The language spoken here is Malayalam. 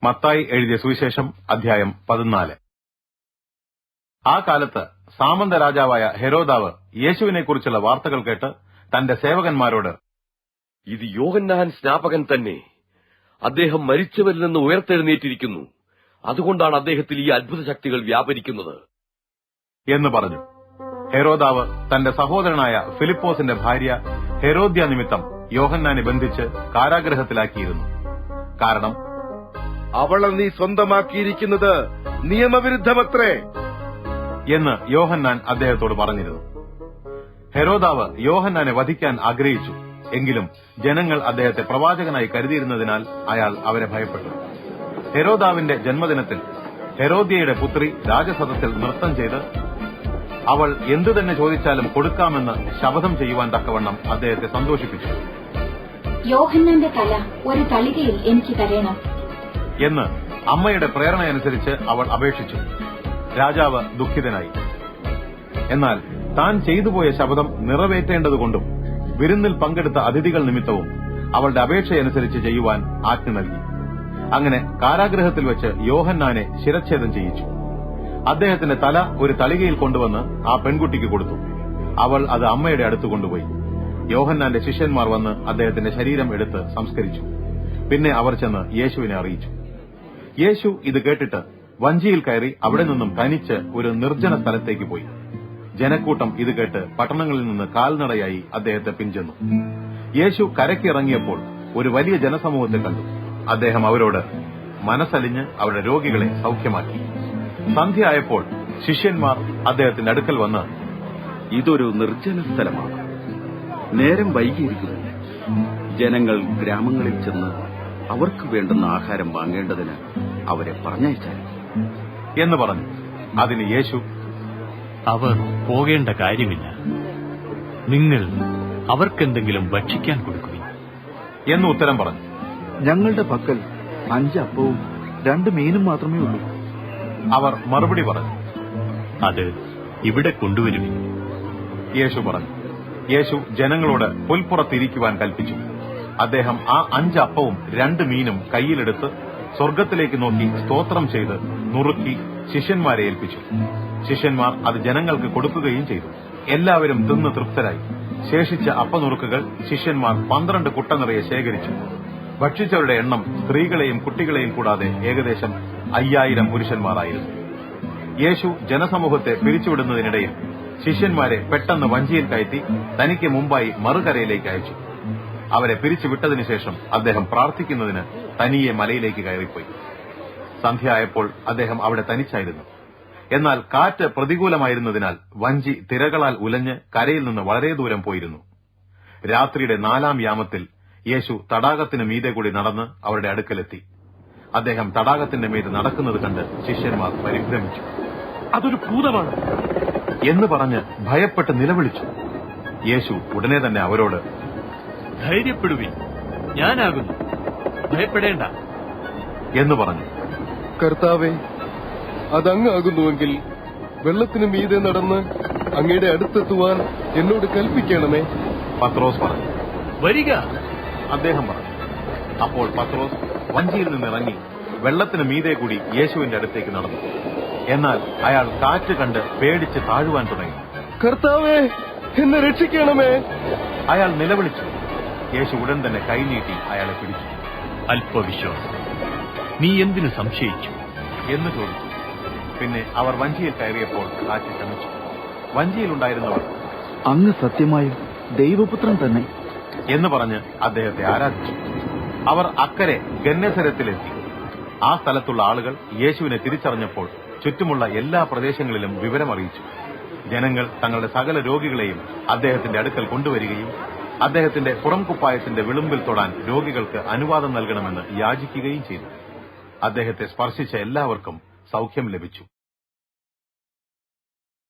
മത്തായി എഴുതിയ സുവിശേഷം അധ്യായം 14. ആ കാലത്ത് സാമന്ത രാജാവായ ഹെരോദാവ് യേശുവിനെക്കുറിച്ചുള്ള വാർത്തകൾ കേട്ട് തന്റെ സേവകന്മാരോട്, ഇത് യോഹന്നാൻ സ്നാപകൻ തന്നെ. അദ്ദേഹം മരിച്ചവരിൽ നിന്ന് ഉയർത്തെഴുന്നേറ്റിരിക്കുന്നു. അതുകൊണ്ടാണ് അദ്ദേഹത്തിൽ ഈ അത്ഭുത ശക്തികൾ വ്യാപരിക്കുന്നത് എന്ന് പറഞ്ഞു. ഹെരോദാവ് തന്റെ സഹോദരനായ ഫിലിപ്പോസിന്റെ ഭാര്യ ഹെരോദ്യ നിമിത്തം യോഹന്നാനെ ബന്ധിച്ച് കാരാഗ്രഹത്തിലാക്കിയിരുന്നു. കാരണം, അവളെ നീ സ്വന്തമാക്കിയിരിക്കുന്നത് നിയമവിരുദ്ധമത്രേ എന്ന് യോഹന്നാൻ അദ്ദേഹത്തോട് പറഞ്ഞിരുന്നു. ഹെരോദാവ് യോഹന്നാനെ വധിക്കാൻ ആഗ്രഹിച്ചു. എങ്കിലും ജനങ്ങൾ അദ്ദേഹത്തെ പ്രവാചകനായി കരുതിയിരുന്നതിനാൽ അയാൾ അവരെ ഭയപ്പെട്ടു. ഹെരോദാവിന്റെ ജന്മദിനത്തിൽ ഹെരോദ്യയുടെ പുത്രി രാജസദസ്സിൽ നൃത്തം ചെയ്ത് അവൾ എന്തു തന്നെ ചോദിച്ചാലും കൊടുക്കാമെന്ന് ശപഥം ചെയ്യുവാൻ തക്കവണ്ണം അദ്ദേഹത്തെ സന്തോഷിപ്പിച്ചു. യോഹന്നാന്റെ തല ഒരു തളികയിൽ എനിക്ക് തരേണം എന്ന് അമ്മയുടെ പ്രേരണയനുസരിച്ച് അവൾ അപേക്ഷിച്ചു. രാജാവ് ദുഃഖിതനായി. എന്നാൽ താൻ ചെയ്തുപോയ ശപഥം നിറവേറ്റേണ്ടതുകൊണ്ടും വിരുന്നിൽ പങ്കെടുത്ത അതിഥികൾ നിമിത്തവും അവളുടെ അപേക്ഷയനുസരിച്ച് ചെയ്യുവാൻ ആജ്ഞ നൽകി. അങ്ങനെ കാരാഗ്രഹത്തിൽ വെച്ച് യോഹന്നാനെ ശിരച്ഛേദം ചെയ്യിച്ചു. അദ്ദേഹത്തിന്റെ തല ഒരു തളികയിൽ കൊണ്ടുവന്ന് ആ പെൺകുട്ടിക്ക് കൊടുത്തു. അവൾ അത് അമ്മയുടെ അടുത്ത് കൊണ്ടുപോയി. യോഹന്നാന്റെ ശിഷ്യന്മാർ വന്ന് അദ്ദേഹത്തിന്റെ ശരീരം എടുത്ത് സംസ്കരിച്ചു. പിന്നെ അവർ ചെന്ന് യേശുവിനെ അറിയിച്ചു. യേശു ഇത് കേട്ടിട്ട് വഞ്ചിയിൽ കയറി അവിടെ നിന്നും തനിച്ച് ഒരു നിർജ്ജന സ്ഥലത്തേക്ക് പോയി. ജനക്കൂട്ടം ഇത് കേട്ട് പട്ടണങ്ങളിൽ നിന്ന് കാൽനടയായി അദ്ദേഹത്തെ പിൻചെന്നു. യേശു കരയ്ക്കിറങ്ങിയപ്പോൾ ഒരു വലിയ ജനസമൂഹത്തെ കണ്ടു. അദ്ദേഹം അവരോട് മനസ്സലിഞ്ഞ് അവരുടെ രോഗികളെ സൌഖ്യമാക്കി. സന്ധ്യ ആയപ്പോൾ ശിഷ്യന്മാർ അദ്ദേഹത്തിന്റെ അടുക്കൽ വന്ന്, ഇതൊരു നിർജ്ജന സ്ഥലമാണ്, നേരം വൈകിയിരിക്കുന്നു. ജനങ്ങൾ ഗ്രാമങ്ങളിൽ ചെന്ന് അവർക്ക് വേണ്ടുന്ന ആഹാരം വാങ്ങേണ്ടതിന് അവരെ പറഞ്ഞയച്ചാൽ എന്ന് പറഞ്ഞു. അതിന് യേശു, അവർ പോകേണ്ട കാര്യമില്ല, നിങ്ങൾ അവർക്കെന്തെങ്കിലും ഭക്ഷിക്കാൻ കൊടുക്കുക എന്ന് ഉത്തരം പറഞ്ഞു. ഞങ്ങളുടെ പക്കൽ 5 അപ്പവും 2 മീനും മാത്രമേ ഉള്ളൂ. അവർ മറുപടി പറഞ്ഞു, അത് ഇവിടെ കൊണ്ടുവരുവിൻ. യേശു പറഞ്ഞു. യേശു ജനങ്ങളോട് പുൽപ്പുറത്തിരിക്കുവാൻ കൽപ്പിച്ചു. അദ്ദേഹം ആ 5 അപ്പവും 2 മീനും കയ്യിലെടുത്ത് സ്വർഗ്ഗത്തിലേക്ക് നോക്കി സ്തോത്രം ചെയ്ത് നുറുക്കി ശിഷ്യന്മാരെ ഏൽപ്പിച്ചു. ശിഷ്യന്മാർ അത് ജനങ്ങൾക്ക് കൊടുക്കുകയും ചെയ്തു. എല്ലാവരും തിന്ന് തൃപ്തരായി. ശേഷിച്ച അപ്പനുറുക്കുകൾ ശിഷ്യന്മാർ 12 കുട്ട നിറയെ ശേഖരിച്ചു. ഭക്ഷിച്ചവരുടെ എണ്ണം സ്ത്രീകളെയും കുട്ടികളെയും കൂടാതെ ഏകദേശം 5000 പുരുഷന്മാരായിരുന്നു. യേശു ജനസമൂഹത്തെ പിരിച്ചുവിടുന്നതിനിടയിൽ ശിഷ്യന്മാരെ പെട്ടെന്ന് വഞ്ചിയിൽ കയറ്റി തനിക്ക് മുമ്പായി മറുകരയിലേക്ക് അയച്ചു. അവരെ പിരിച്ചുവിട്ടതിനു ശേഷം അദ്ദേഹം പ്രാർത്ഥിക്കുന്നതിന് തനിയെ മലയിലേക്ക് കയറിപ്പോയി. സന്ധ്യ ആയപ്പോൾ അദ്ദേഹം അവിടെ തനിച്ചായിരുന്നു. എന്നാൽ കാറ്റ് പ്രതികൂലമായിരുന്നതിനാൽ വഞ്ചി തിരകളാൽ ഉലഞ്ഞ് കരയിൽ നിന്ന് വളരെ ദൂരം പോയിരുന്നു. രാത്രിയുടെ 4-ാം യാമത്തിൽ യേശു തടാകത്തിന് മീതെ കൂടി നടന്ന് അവരുടെ അടുക്കലെത്തി. അദ്ദേഹം തടാകത്തിന്റെ മീതെ നടക്കുന്നത് കണ്ട് ശിഷ്യന്മാർ പരിഭ്രമിച്ചു. അതൊരു ഭൂതമാണ് എന്ന് പറഞ്ഞ് ഭയപ്പെട്ട് നിലവിളിച്ചു. യേശു ഉടനെ തന്നെ അവരോട്, ധൈര്യപ്പെടുവിൻ, ഞാനാകുന്നു, ഭയപ്പെടേണ്ട എന്ന് പറഞ്ഞു. കർത്താവേ, അതങ്ങാകുന്നുവെങ്കിൽ വെള്ളത്തിന് മീതെ നടന്ന് അങ്ങയുടെ അടുത്തെത്തുവാൻ എന്നോട് കൽപ്പിക്കണമേ. പത്രോസ് പറഞ്ഞു. വരിക, അദ്ദേഹം പറഞ്ഞു. അപ്പോൾ പത്രോസ് വഞ്ചിയിൽ നിന്നിറങ്ങി വെള്ളത്തിന് മീതെ കൂടി യേശുവിന്റെ അടുത്തേക്ക് നടന്നു. എന്നാൽ അയാൾ കാറ്റ് കണ്ട് പേടിച്ച് താഴുവാൻ തുടങ്ങി. കർത്താവേ, എന്നെ രക്ഷിക്കണമേ. അയാൾ നിലവിളിച്ചു. യേശു ഉടൻ തന്നെ കൈനീട്ടി അയാളെ പിടിച്ചു. അല്പവിശ്വാസം, നീ എന്തിനു സംശയിച്ചു എന്ന് ചോദിച്ചു. പിന്നെ അവർ വഞ്ചിയിൽ കയറിയപ്പോൾ കാറ്റ് ശമിച്ചു. വഞ്ചിയിലുണ്ടായിരുന്നവർ, അങ്ങ് സത്യമായും ദൈവപുത്രൻ തന്നെ എന്ന് പറഞ്ഞ് അദ്ദേഹത്തെ ആരാധിച്ചു. അവർ അക്കരെ ഗന്നേസരത്തിലെത്തി. ആ സ്ഥലത്തുള്ള ആളുകൾ യേശുവിനെ തിരിച്ചറിഞ്ഞപ്പോൾ ചുറ്റുമുള്ള എല്ലാ പ്രദേശങ്ങളിലും വിവരമറിയിച്ചു. ജനങ്ങൾ തങ്ങളുടെ സകല രോഗികളെയും അദ്ദേഹത്തിന്റെ അടുക്കൽ കൊണ്ടുവരികയും അദ്ദേഹത്തിന്റെ പുറംകുപ്പായത്തിന്റെ വിളുമ്പിൽ തൊടാൻ രോഗികൾക്ക് അനുവാദം നൽകണമെന്ന് യാചിക്കുകയും ചെയ്തു. അദ്ദേഹത്തെ സ്പർശിച്ച എല്ലാവർക്കും സൌഖ്യം ലഭിച്ചു.